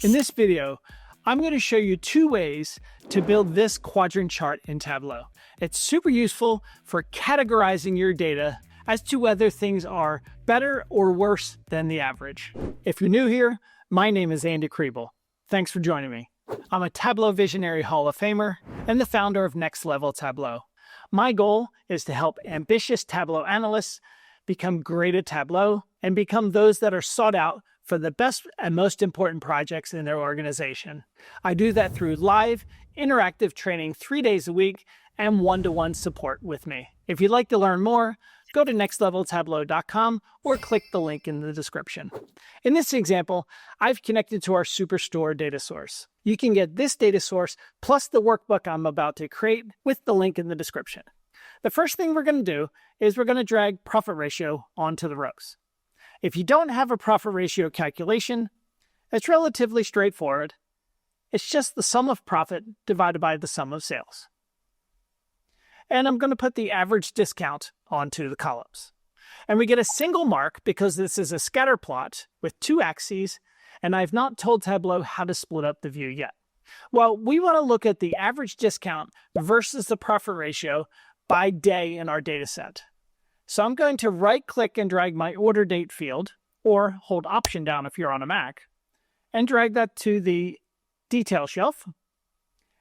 In this video, I'm going to show you two ways to build this quadrant chart in Tableau. It's super useful for categorizing your data as to whether things are better or worse than the average. If you're new here, my name is Andy Kriebel. Thanks for joining me. I'm a Tableau Visionary Hall of Famer and the founder of Next Level Tableau. My goal is to help ambitious Tableau analysts become great at Tableau and become those that are sought out for the best and most important projects in their organization. I do that through live, interactive training 3 days a week and one-to-one support with me. If you'd like to learn more, go to nextleveltableau.com or click the link in the description. In this example, I've connected to our Superstore data source. You can get this data source plus the workbook I'm about to create with the link in the description. The first thing we're going to do is we're going to drag profit ratio onto the rows. If you don't have a profit ratio calculation, it's relatively straightforward. It's just the sum of profit divided by the sum of sales. And I'm going to put the average discount onto the columns. And we get a single mark because this is a scatter plot with two axes, and I've not told Tableau how to split up the view yet. Well, we want to look at the average discount versus the profit ratio by day in our data set. So I'm going to right-click and drag my order date field, or hold Option down if you're on a Mac, and drag that to the detail shelf.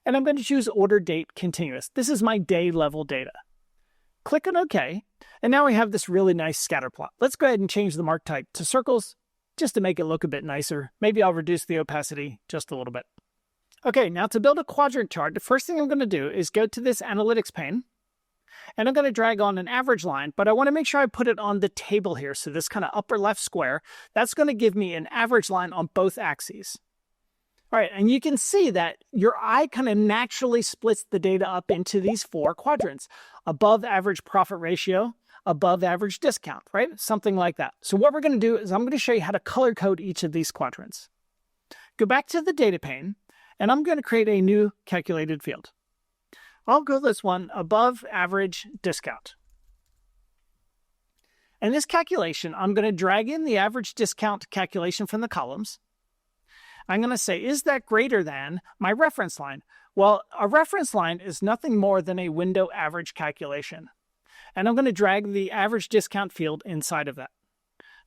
And I'm going to choose Order Date Continuous. This is my day level data. Click on OK, and now we have this really nice scatter plot. Let's go ahead and change the mark type to circles, just to make it look a bit nicer. Maybe I'll reduce the opacity just a little bit. Okay, now to build a quadrant chart, the first thing I'm going to do is go to this Analytics pane, and I'm going to drag on an average line, but I want to make sure I put it on the table here. So this kind of upper left square, that's going to give me an average line on both axes. All right, and you can see that your eye kind of naturally splits the data up into these four quadrants: above average profit ratio, above average discount, right? Something like that. So what we're going to do is I'm going to show you how to color code each of these quadrants. Go back to the data pane, and I'm going to create a new calculated field. I'll go this one, above average discount. In this calculation, I'm going to drag in the average discount calculation from the columns. I'm going to say, is that greater than my reference line? Well, a reference line is nothing more than a window average calculation. And I'm going to drag the average discount field inside of that.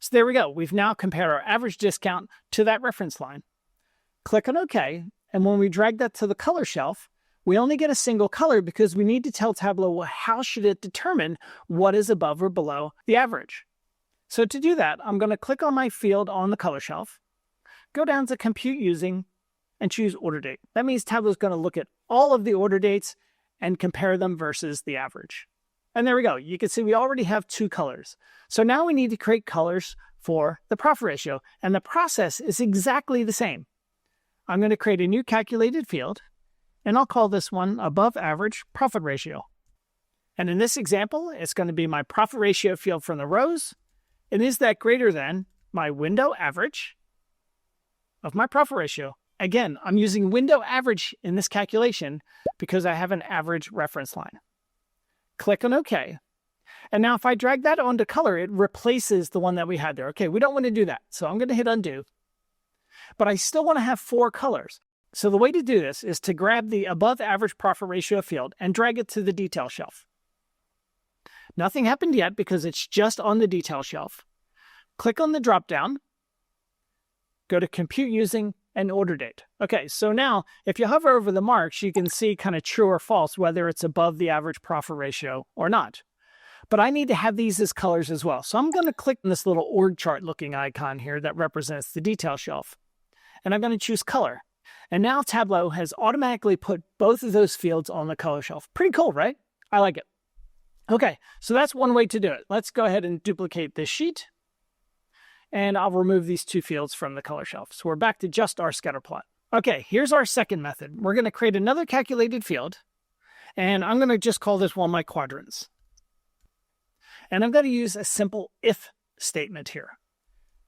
So there we go. We've now compared our average discount to that reference line. Click on OK. And when we drag that to the color shelf, we only get a single color because we need to tell Tableau, well, how should it determine what is above or below the average? So to do that, I'm going to click on my field on the color shelf, go down to Compute Using, and choose Order Date. That means Tableau is going to look at all of the order dates and compare them versus the average. And there we go. You can see we already have two colors. So now we need to create colors for the profit ratio, and the process is exactly the same. I'm going to create a new calculated field, and I'll call this one above average profit ratio. And in this example, it's going to be my profit ratio field from the rows. And is that greater than my window average of my profit ratio? Again, I'm using window average in this calculation because I have an average reference line. Click on OK. And now if I drag that onto color, it replaces the one that we had there. Okay, we don't want to do that. So I'm going to hit undo. But I still want to have four colors. So the way to do this is to grab the above average profit ratio field and drag it to the detail shelf. Nothing happened yet because it's just on the detail shelf. Click on the drop-down, go to Compute Using, and Order Date. Okay, so now if you hover over the marks, you can see kind of true or false, whether it's above the average profit ratio or not. But I need to have these as colors as well. So I'm going to click on this little org chart looking icon here that represents the detail shelf. And I'm going to choose color. And now Tableau has automatically put both of those fields on the color shelf. Pretty cool, right? I like it. Okay, so that's one way to do it. Let's go ahead and duplicate this sheet. And I'll remove these two fields from the color shelf. So we're back to just our scatter plot. Okay, here's our second method. We're going to create another calculated field. And I'm going to just call this one my quadrants. And I'm going to use a simple if statement here.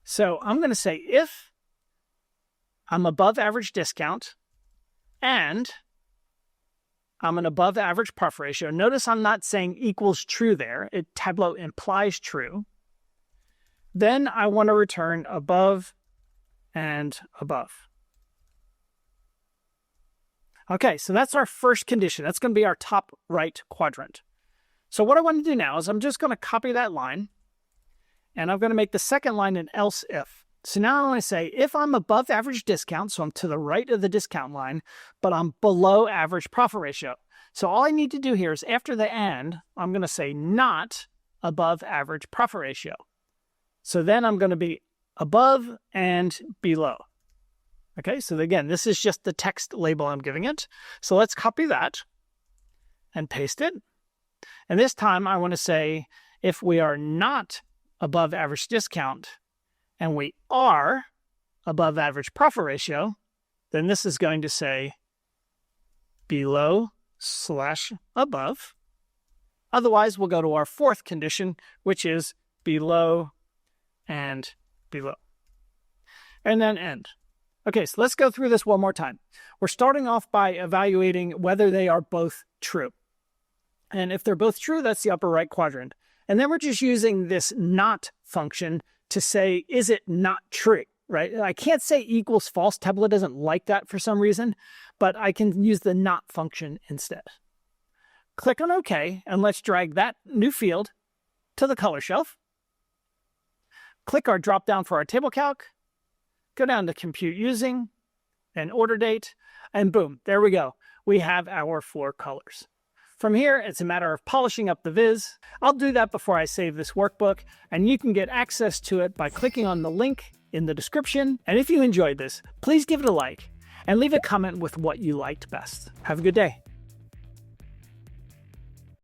So I'm going to say if I'm above average discount, and I'm an above average profit ratio. Notice I'm not saying equals true there. Tableau implies true. Then I want to return above and above. Okay, so that's our first condition. That's going to be our top right quadrant. So what I want to do now is I'm just going to copy that line, and I'm going to make the second line an else if. So now I want to say if I'm above average discount, so I'm to the right of the discount line, but I'm below average profit ratio. So all I need to do here is after the and, I'm going to say not above average profit ratio. So then I'm going to be above and below. Okay, so again, this is just the text label I'm giving it. So let's copy that and paste it. And this time I want to say if we are not above average discount and we are above average profit ratio, then this is going to say below/above. Otherwise, we'll go to our fourth condition, which is below and below. And then end. Okay, so let's go through this one more time. We're starting off by evaluating whether they are both true. And if they're both true, that's the upper right quadrant. And then we're just using this not function to say, is it not true, right? I can't say equals false. Tableau doesn't like that for some reason, but I can use the not function instead. Click on OK, and let's drag that new field to the color shelf. Click our drop down for our table calc. Go down to compute using and order date, and boom, there we go. We have our 4 colors. From here, it's a matter of polishing up the viz. I'll do that before I save this workbook, and you can get access to it by clicking on the link in the description. And if you enjoyed this, please give it a like and leave a comment with what you liked best. Have a good day.